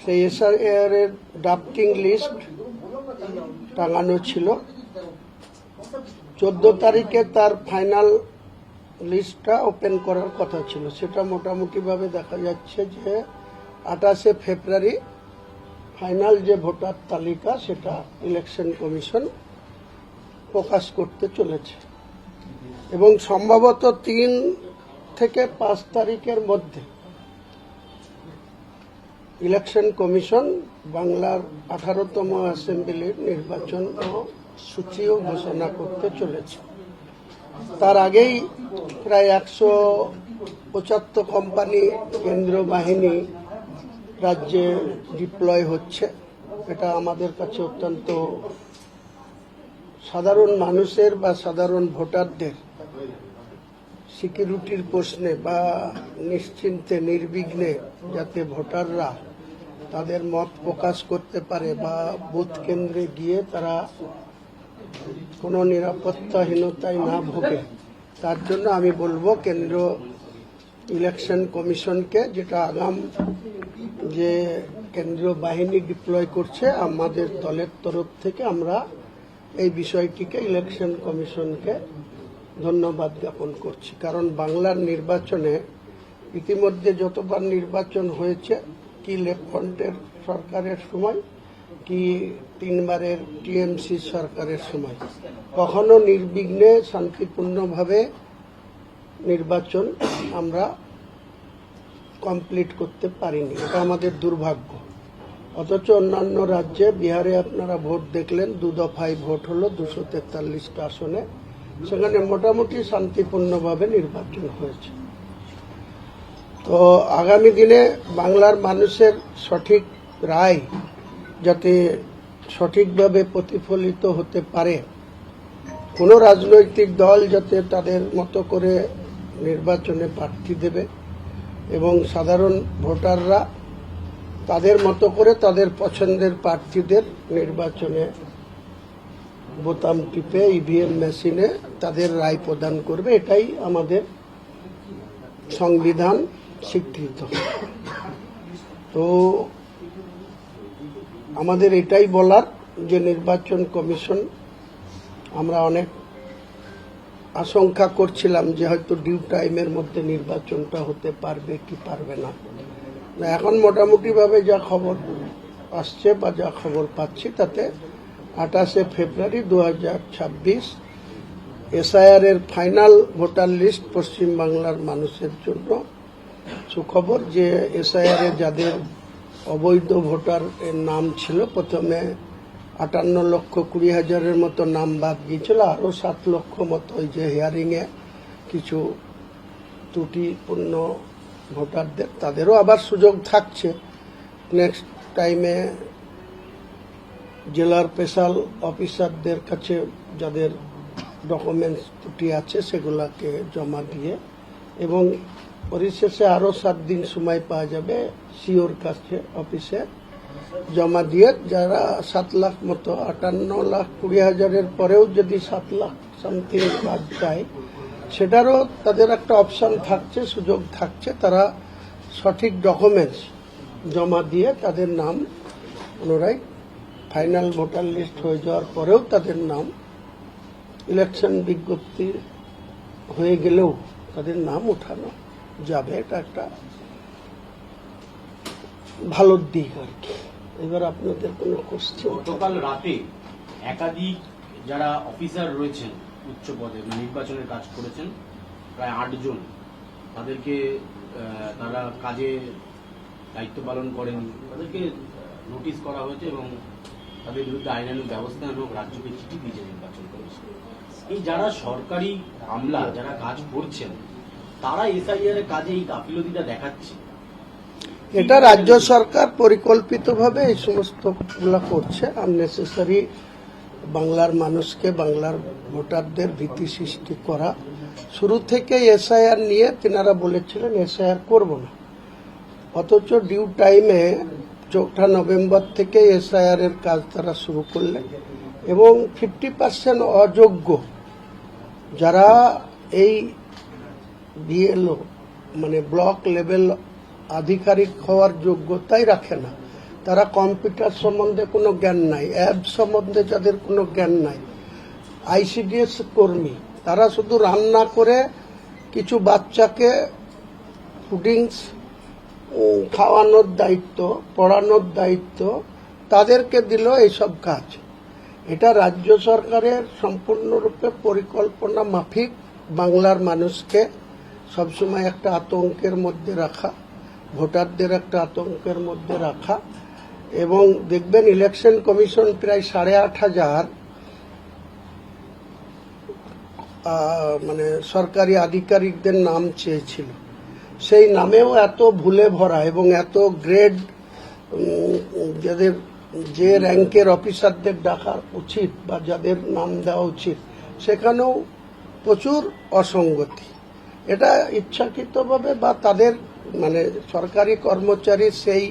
সেই এসআইআর এর drafting list টাঙানো ছিল। 14 তারিখে তার ফাইনাল লিস্টটা ওপেন করার কথা ছিল। সেটা মোটামুটি ভাবে দেখা যাচ্ছে যে 28শে ফেব্রুয়ারি ফাইনাল যে ভোটার তালিকা সেটা ইলেকশন কমিশন প্রকাশ করতে চলেছে এবং সম্ভবত 3 থেকে 5 তারিখের মধ্যে ইলেকশন কমিশন বাংলার 18তম অ্যাসেম্বলির নির্বাচন সূচিও ঘোষণা করতে চলেছে। তার আগেই প্রায় 175 কোম্পানি কেন্দ্রীয় বাহিনী রাজ্যে ডিপ্লয় হচ্ছে। এটা আমাদের কাছে অত্যন্ত সাধারণ মানুষের বা সাধারণ ভোটারদের সিকিউরিটির প্রশ্নে বা নিশ্চিন্তে নির্বিঘ্নে যাতে ভোটাররা তাদের মত প্রকাশ করতে পারে বা বুথ কেন্দ্রে গিয়ে তারা কোনো নিরাপত্তাহীনতায় না ভোগে, তার জন্য আমি বলবো কেন্দ্রীয় ইলেকশন কমিশনকে, যেটা আগাম যে কেন্দ্রীয় বাহিনী ডিপ্লয় করছে, আমাদের দলের তরফ থেকে আমরা এই বিষয়টিকে ইলেকশন কমিশনকে ধন্যবাদ জ্ঞাপন করছি। কারণ বাংলার নির্বাচনে ইতিমধ্যে যতবার নির্বাচন হয়েছে, কি লেফট ফ্রন্টের সরকারের সময় কি 3বারের টিএমসি সরকারের সময়, কখনো নির্বিঘ্নে শান্তিপূর্ণভাবে নির্বাচন আমরা কমপ্লিট করতে পারিনি। এটা আমাদের দুর্ভাগ্য। অথচ অন্যান্য রাজ্যে, বিহারে আপনারা ভোট দেখলেন, 2 দফায় ভোট হলো 243টা আসনে, সেখানে মোটামুটি শান্তিপূর্ণভাবে নির্বাচন হয়েছে। তো আগামী দিনে বাংলার মানুষের সঠিক রায় যাতে সঠিকভাবে প্রতিফলিত হতে পারে, কোন রাজনৈতিক দল যাতে তাদের মতো করে নির্বাচনে প্রার্থী দেবে এবং সাধারণ ভোটাররা তাদের মতো করে তাদের পছন্দের প্রার্থীদের নির্বাচনে বোতাম টিপে ইভিএম মেশিনে তাদের রায় প্রদান করবে, এটাই আমাদের সংবিধান স্বীকৃত। তো আমাদের এটাই বলার যে নির্বাচন কমিশন, আমরা অনেক আশঙ্কা করছিলাম যে হয়তো ডিউ টাইমের মধ্যে নির্বাচনটা হতে পারবে কি পারবে না। এখন মোটামুটি ভাবে যা খবর আসছে বা যা খবর পাচ্ছি, তাতে 28শে ফেব্রুয়ারি 2026 এসআইআর এর ফাইনাল ভোটার লিস্ট পশ্চিম বাংলার মানুষের জন্য সুখবর যে এসআইআর এ যাদের অবৈধ ভোটার এর নাম ছিল, প্রথমে 58,20,000 মতো নাম বাদ গিয়েছিল, আরো 7 লক্ষ মতো ওই যে হিয়ারিং এ কিছু ত্রুটিপূর্ণ ভোটারদের, তাদেরও আবার সুযোগ থাকছে নেক্সট টাইমে জেলার স্পেশাল অফিসারদের কাছে যাদের ডকুমেন্টস ত্রুটি আছে সেগুলাকে জমা দিয়ে, এবং পরিশেষে আরো 7 দিন সময় পাওয়া যাবে সিওর কাছে অফিসে জমা দিয়ে, যারা 7 লাখ মতো 58,20,000 পরেও যদি 7 লাখ সামথিং বাদ যায়, সেটারও তাদের একটা অপশন থাকছে, সুযোগ থাকছে, তারা সঠিক ডকুমেন্টস জমা দিয়ে তাদের নাম পুনরায় ফাইনাল ভোটার লিস্ট হয়ে যাওয়ার পরেও তাদের নাম ইলেকশন বিজ্ঞপ্তি হয়ে গেলেও তাদের নাম উঠানো যাবে। এটা একটা ভালো দিক আর কি। এবার আপনাদের কোনো কোশ্চেন? গতকাল রাতে একাধিক যারা অফিসার রয়েছেন উচ্চ পদে নির্বাচনের কাজ করেছেন, প্রায় 8 জন, তাদেরকে তারা কাজে দায়িত্ব পালন করেন, তাদেরকে নোটিশ করা হয়েছে এবং তাদের বিরুদ্ধে আইনানুগ ব্যবস্থা এবং রাজ্যকে চিঠি দিয়েছে নির্বাচন কমিশন। এই যারা সরকারি আমলা যারা কাজ করছেন, তারা এসআইআর এর কাজে এই গাফিলতিটা দেখাচ্ছে। এটা রাজ্য সরকার পরিকল্পিতভাবে এই সমস্ত গুলা করছে, আননেসেসারি বাংলার মানুষকে, বাংলার ভোটারদের ভীতি সৃষ্টি করা। শুরু থেকে এসআইআর নিয়ে তিনারা বলেছিলেন এসআইআর করব না, অথচ ডিউ টাইমে 4 নভেম্বর থেকে এসআইআর এর কাজ তারা শুরু করলেন এবং 50% অযোগ্য যারা এই বিএলও মানে ব্লক লেভেল আধিকারিক হওয়ার যোগ্যতাই রাখে না। তারা কম্পিউটার সম্বন্ধে কোনো জ্ঞান নাই, অ্যাপ সম্বন্ধে যাদের কোনো জ্ঞান নাই, আইসিডিএস কর্মী, তারা শুধু রান্না করে কিছু বাচ্চাকে ফুডিংস খাওয়ানোর দায়িত্ব, পড়ানোর দায়িত্ব তাদেরকে দিল এইসব কাজ। এটা রাজ্য সরকারের সম্পূর্ণরূপে পরিকল্পনা মাফিক বাংলার মানুষকে সবসময় একটা আতঙ্কের মধ্যে রাখা, ভোটারদের একটা আতঙ্কের মধ্যে রাখা। এবং দেখবেন ইলেকশন কমিশন প্রায় 8,500 মানে সরকারি আধিকারিকদের নাম চেয়েছিল। সেই নামেও এত ভুলে ভরা এবং এত গ্রেড যাদের যে র্যাঙ্কের অফিসারদের ডাকা উচিত বা যাদের নাম দেওয়া উচিত, সেখানেও প্রচুর অসঙ্গতি। এটা ইচ্ছাকৃতভাবে বা তাদের মানে সরকারি কর্মচারী সেই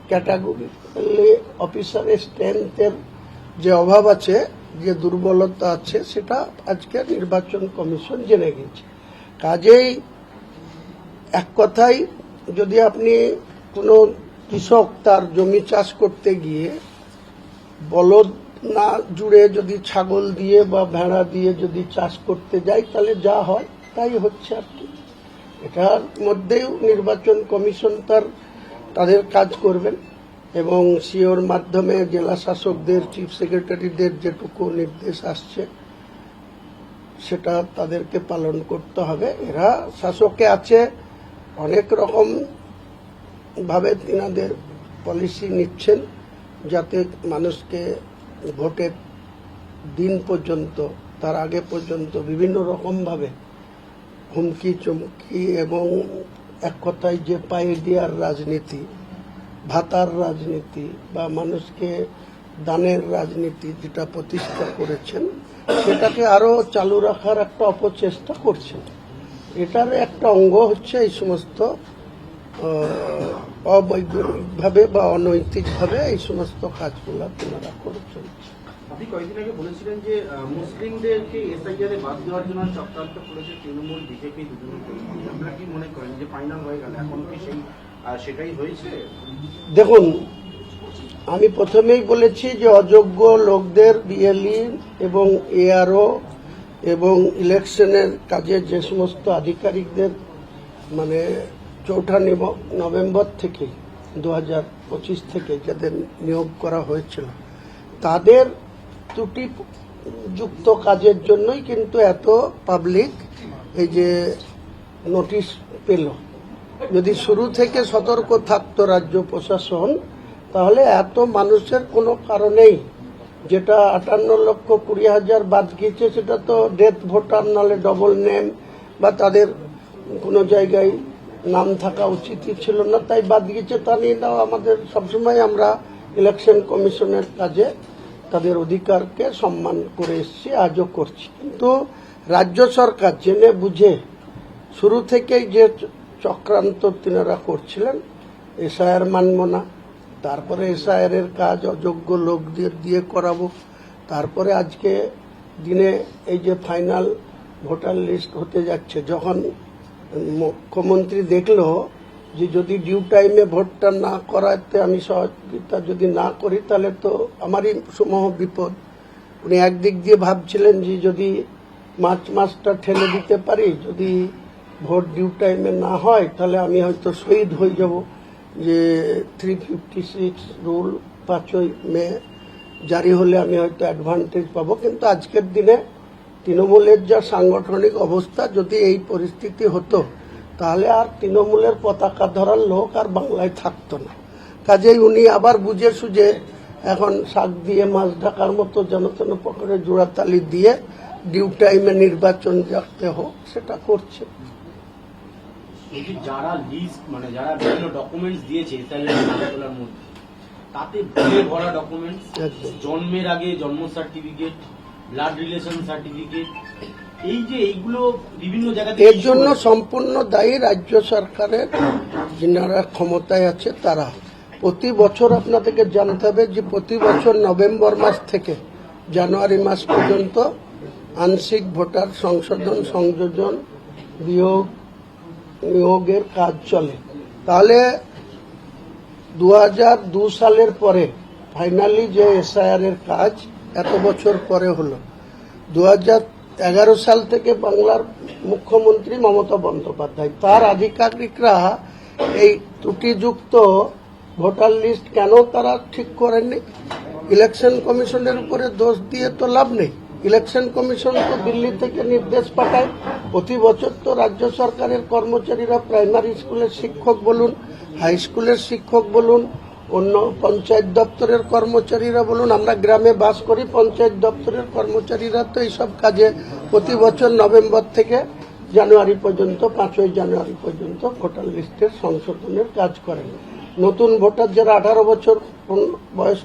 ক্যাটাগরি অফিসারের স্ট্রেংথের যে অভাব আছে, যে দুর্বলতা আছে, সেটা আজকে নির্বাচন কমিশন জেনে গেছে। কাজেই এক কথায় যদি আপনি কোনো কৃষক তার জমি চাষ করতে গিয়ে বলদ না জুড়ে যদি ছাগল দিয়ে বা ভেড়া দিয়ে যদি চাষ করতে যায়, তাহলে যা হয় তাই হচ্ছে আর কি। এটার মধ্যেও নির্বাচন কমিশন তাদের কাজ করবেন এবং সিওর মাধ্যমে জেলা শাসকদের, চিফ সেক্রেটারিদের যেটুকু নির্দেশ আসছে সেটা তাদেরকে পালন করতে হবে। এরা শাসকে আছে, অনেক রকম ভাবে তিনাদের পলিসি নিচ্ছেন যাতে মানুষকে ভোটের দিন পর্যন্ত, তার আগে পর্যন্ত বিভিন্ন রকম ভাবে হুমকি চমকি এবং এক কথায় যে পায়ে দেওয়ার রাজনীতি, ভাতার রাজনীতি বা মানুষকে দানের রাজনীতি যেটা প্রতিষ্ঠা করেছেন, সেটাকে আরো চালু রাখার একটা অপচেষ্টা করছেন। এটার একটা অঙ্গ হচ্ছে এই সমস্ত অবৈজ্ঞানিকভাবে বা অনৈতিকভাবে এই সমস্ত কাজগুলো আপনারা করেছেন। আপনি কয়েকদিন আগে বলেছিলেন যে মুসলিমদেরকে এসআইআর এ বাদ দেওয়ার জন্য চক্রান্ত করেছে তৃণমূল, বিজেপি দুজনেই। আপনারা কি মনে করেন যে ফাইনাল হয়ে গেল, এখন কি সেটাই হয়েছে? দেখুন, আমি প্রথমেই বলেছি যে অযোগ্য লোকদের বিএলই এবং এআরও এবং ইলেকশনের কাজে যে সমস্ত আধিকারিকদের মানে 4 নভেম্বর থেকে 2025 থেকে যাদের নিয়োগ করা হয়েছিল, তাদের ত্রুটিযুক্ত কাজের জন্যই কিন্তু এত পাবলিক এই যে নোটিশ পেল। যদি শুরু থেকে সতর্ক থাকতো রাজ্য প্রশাসন, তাহলে এত মানুষের কোনো কারণেই, যেটা 58,20,000 বাদ গিয়েছে, সেটা তো ডেথ ভোটার, নালে ডবল নেম বা তাদের কোনো জায়গায় নাম থাকা উচিতই ছিল না, তাই বাদ গিয়েছে। তা নিয়ে দাও, আমাদের সবসময় আমরা ইলেকশন কমিশনের কাজে তাদের অধিকারকে সম্মান করে এসেছি, আজও করছি। কিন্তু রাজ্য সরকার জেনে বুঝে শুরু থেকেই যে চক্রান্ত তিনারা করছিলেন, এসআইআর মানব না, তারপরে এসআইআর এর কাজ অযোগ্য লোকদের দিয়ে করাবো, তারপরে আজকে দিনে এই যে ফাইনাল ভোটার লিস্ট হতে যাচ্ছে, যখন মুখ্যমন্ত্রী দেখলো যে যদি ডিউ টাইমে ভোটটা না করাতে আমি সহযোগিতা যদি না করি, তাহলে তো আমারই সমূহ বিপদ। উনি একদিক দিয়ে ভাবছিলেন যে যদি মার্চ মাসটা ঠেলে দিতে পারি, যদি ভোট ডিউ টাইমে না হয়, তাহলে আমি হয়তো শহীদ হয়ে যাব, যে 356 রুল 5ই মে জারি হলে আমি হয়তো অ্যাডভান্টেজ পাবো। কিন্তু আজকের দিনে তৃণমূলের যা সাংগঠনিক অবস্থা, যদি এই পরিস্থিতি হতো, তাহলে আর তৃণমূলের পতাকা ধরার লোক আর বাংলায় থাকতো না। কাজেই উনি আবার বুঝে সুঝে এখন শাক দিয়ে মাছ ঢাকার মতো যেন পকেটে জোড়াতালি দিয়ে ডিউ টাইমে নির্বাচন রাখতে হোক সেটা করছে। যারা লিস্ট মানে যারা বিভিন্ন ডকুমেন্টস দিয়েছে এসআইআর নাম তোলার মধ্যে, তাতে ভুলে ভরা ডকুমেন্টস, জন্মের আগে জন্ম সার্টিফিকেট, ব্লাড রিলেশন সার্টিফিকেট, এই যে এইগুলো বিভিন্ন জায়গাতে, এর জন্য সম্পূর্ণ দায়ী রাজ্য সরকারের যারা ক্ষমতায় আছে তারা। প্রতি বছর আপনাদেরকে জানতে হবে যে প্রতি বছর নভেম্বর মাস থেকে জানুয়ারি মাস পর্যন্ত আংশিক ভোটার সংশোধন, সংযোজন, নিয়োগের কাজ চলে। তাহলে 2002 সালের পরে ফাইনালি যে এসআইআর এর কাজ এত বছর পরে হলো, 2011 সাল থেকে বাংলার মুখ্যমন্ত্রী মমতা বন্দ্যোপাধ্যায় তার আধিকারিকরা এই ত্রুটিযুক্ত ভোটার লিস্ট কেন তারা ঠিক করেননি? ইলেকশন কমিশনের উপরে দোষ দিয়ে তো লাভ নেই। ইলেকশন কমিশন তো দিল্লি থেকে নির্দেশ পাঠায়। প্রতি বছর তো রাজ্য সরকারের কর্মচারীরা প্রাইমারি স্কুলের শিক্ষক বলুন, হাই স্কুলের শিক্ষক বলুন, অন্য পঞ্চায়েত দপ্তরের কর্মচারীরা বলুন, আমরা গ্রামে বাস করি, পঞ্চায়েত দপ্তরের কর্মচারীরা তো এইসব কাজে প্রতি বছর নভেম্বর থেকে জানুয়ারি পর্যন্ত 5ই জানুয়ারি পর্যন্ত ভোটার লিস্টের সংশোধনের কাজ করেন। নতুন ভোটার যারা 18 বছর বয়স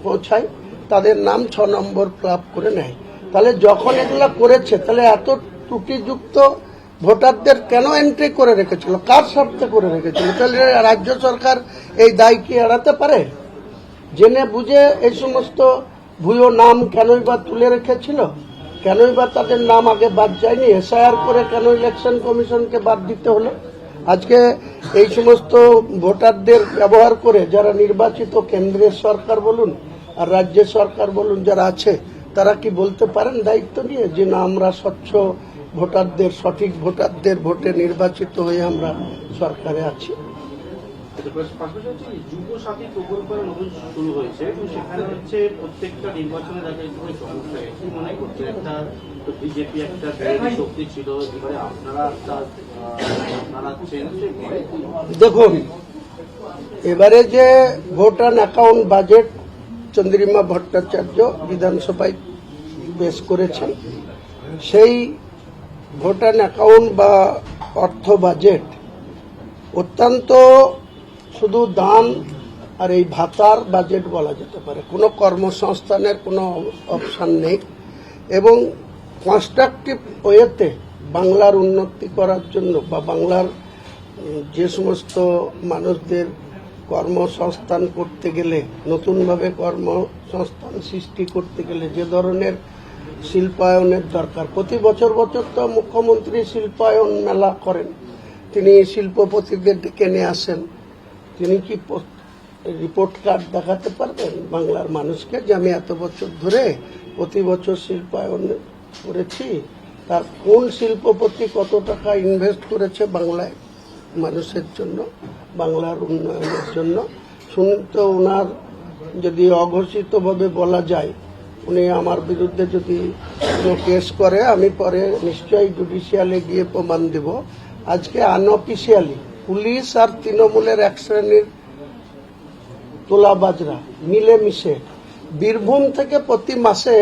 পৌঁছায় তাদের নাম 6 নম্বর ক্লাব করে নেয়। তাহলে যখন এগুলা করেছে তাহলে এত ত্রুটিযুক্ত ভোটারদের কেন এন্ট্রি করে রেখেছিল, কার স্বার্থে করে রেখেছিল? তাহলে রাজ্য সরকার এই দায় কি এড়াতে পারে? জেনে বুঝে এই সমস্ত ভুয়ো নাম কেনই বা তুলে রেখেছিল? কেনই বা তাদের নাম আগে বাদ যায়নি? এসআইআর করে কেন ইলেকশন কমিশনকে বাদ দিতে হলো? আজকে এই সমস্ত ভোটারদের ব্যবহার করে যারা নির্বাচিত কেন্দ্রের সরকার বলুন আর রাজ্য সরকার বলুন যারা আছে, তারা কি বলতে পারেন দায়িত্ব নিয়ে যে না আমরা স্বচ্ছ ভোটারদের, সঠিক ভোটারদের ভোটে নির্বাচিত হয়ে আমরা সরকারে আছি? যুব সাথী প্রকল্প নতুন শুরু হয়েছে, সেখানে হচ্ছে প্রত্যেকটা নির্বাচনের আগে সমস্যা কি মনে করছে? একটা বিজেপি একটা শক্তি ছিল, এবারে আপনারা দেখুন, এবারে যে vote and account budget Chandrima Bhattacharya বিধানসভায় পেশ করেছেন, সেই ভোট অ্যান্ড অ্যাকাউন্ট বা অর্থ বাজেট অত্যন্ত শুধু দান আর এই ভাতার বাজেট বলা যেতে পারে। কোনো কর্মসংস্থানের কোনো অপশান নেই এবং কনস্ট্রাকটিভ ওয়েতে বাংলার উন্নতি করার জন্য বা বাংলার যে সমস্ত মানুষদের কর্মসংস্থান করতে গেলে, নতুনভাবে কর্মসংস্থান সৃষ্টি করতে গেলে যে ধরনের শিল্পায়নের দরকার, প্রতি বছর বছর তো মুখ্যমন্ত্রী শিল্পায়ন মেলা করেন, তিনি শিল্পপতিদের ডেকে নিয়ে আসেন। তিনি কি রিপোর্ট কার্ড দেখাতে পারবেন বাংলার মানুষকে যে আমি এত বছর ধরে প্রতি বছর শিল্পায়ন করেছি? তার কোন শিল্পপতি কত টাকা ইনভেস্ট করেছে বাংলায় মানুষের জন্য, বাংলার উন্নয়নের জন্য? শুনতে ওনার যদি অঘোষিতভাবে বলা যায়, উনি আমার বিরুদ্ধে যদি কোনো কেস করে, আমি পরে নিশ্চয়ই জুডিশিয়ালে গিয়ে প্রমাণ দেব। আজকে আনঅফিসিয়ালি পুলিশ আর তৃণমূলের এক শ্রেণীর তোলাবাজরা মিলেমিশে বীরভূম থেকে প্রতি মাসে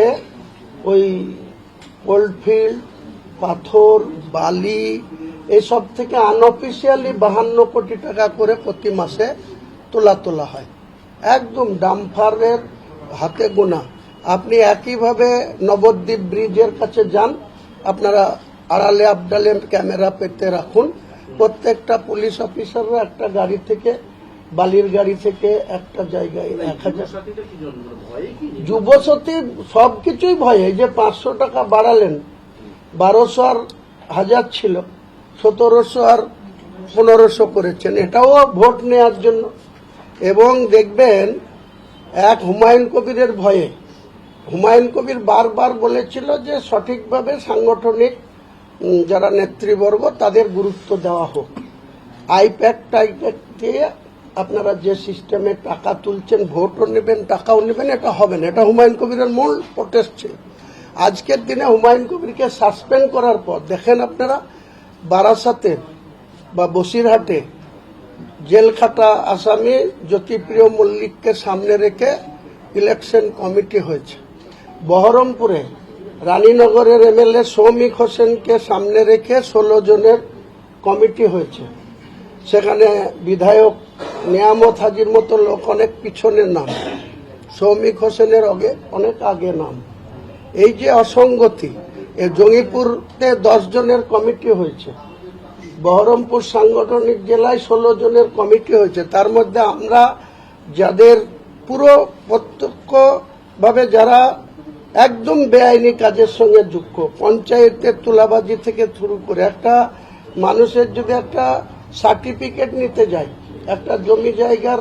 ওই কোল্ডফিল্ড, পাথর, বালি এসব থেকে আনঅফিসিয়ালি 52 কোটি টাকা করে প্রতি মাসে তোলা হয়, একদম ডাম্পারের হাতে গোনা। আপনি একইভাবে নবদ্বীপ ব্রিজের কাছে যান, আপনারা আড়ালে আবডালে ক্যামেরা পেতে রাখুন, প্রত্যেকটা পুলিশ অফিসাররা একটা গাড়ি থেকে, বালির গাড়ি থেকে একটা জায়গায় 1000 যুবসাথী সবকিছুই ভয়ে। এই যে 500 টাকা বাড়ালেন, 1200 আর 1000 ছিল, 1700 আর 1500 করেছেন, এটাও ভোট নেওয়ার জন্য। এবং দেখবেন এক হুমায়ুন কবিরের ভয়ে, হুমায়ুন কবির বারবার বলেছিল যে সঠিকভাবে সাংগঠনিক যারা নেতৃবর্গ তাদের গুরুত্ব দেওয়া হোক। আইপ্যাক টাইপ্যাক দিয়ে আপনারা যে সিস্টেমে টাকা তুলছেন, ভোটও নেবেন টাকাও নেবেন, এটা হবে না। এটা হুমায়ুন কবিরের মূল প্রোটেস্ট ছিল। আজকের দিনে হুমায়ুন কবিরকে সাসপেন্ড করার পর দেখেন আপনারা বারাসাতে বা বসিরহাটে জেল খাটা আসামি জ্যোতিপ্রিয় মল্লিককে সামনে রেখে ইলেকশন কমিটি হয়েছে। বহরমপুরে রানীনগরের এমএলএ সৌমিক হোসেনকে সামনে রেখে 16 জনের কমিটি হয়েছে। সেখানে বিধায়ক নিয়ামত হাজির মতো লোক অনেক পিছনের নাম, সৌমিক হোসেনের অনেক আগে নাম। এই যে অসঙ্গতি, এই জঙ্গিপুরতে 10 জনের কমিটি হয়েছে, বহরমপুর সাংগঠনিক জেলায় 16 জনের কমিটি হয়েছে। তার মধ্যে আমরা যাদের পুরো প্রত্যক্ষভাবে যারা একদম বেআইনি কাজের সঙ্গে যুক্ত, পঞ্চায়েতের তুলাবাজি থেকে শুরু করে একটা মানুষের যদি একটা সার্টিফিকেট নিতে যায়, একটা জমি জায়গার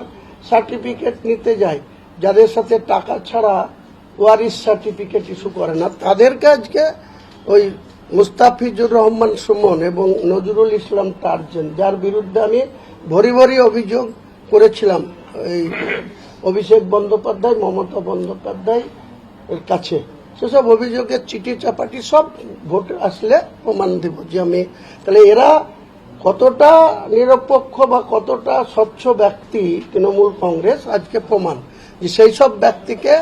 সার্টিফিকেট নিতে যায়, যাদের সাথে টাকা ছাড়া ওয়ারিশ সার্টিফিকেট ইস্যু করে না, তাদের কাজকে ওই মুস্তাফিজুর রহমান সুমন এবং নজরুল ইসলাম টার্জেন, যার বিরুদ্ধে আমি ভরি ভরি অভিযোগ করেছিলাম এই অভিষেক বন্দ্যোপাধ্যায়, মমতা বন্দ্যোপাধ্যায় এর কাছে, সেসব অভিযোগের চিঠি চাপাটি সব ভোট আসলে প্রমাণ দেব যে আমি, তাহলে এরা কতটা নিরপেক্ষ বা কতটা স্বচ্ছ ব্যক্তি তৃণমূল কংগ্রেস আজকে প্রমাণ, যে সেই সব ব্যক্তিকে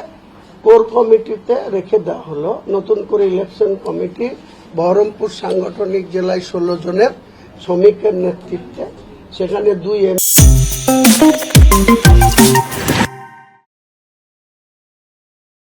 কোর কমিটিতে রেখে দেওয়া হলো। নতুন করে ইলেকশন কমিটি বহরমপুর সাংগঠনিক জেলায় 16 জনের শ্রমিকের নেতৃত্বে, সেখানে 2 এম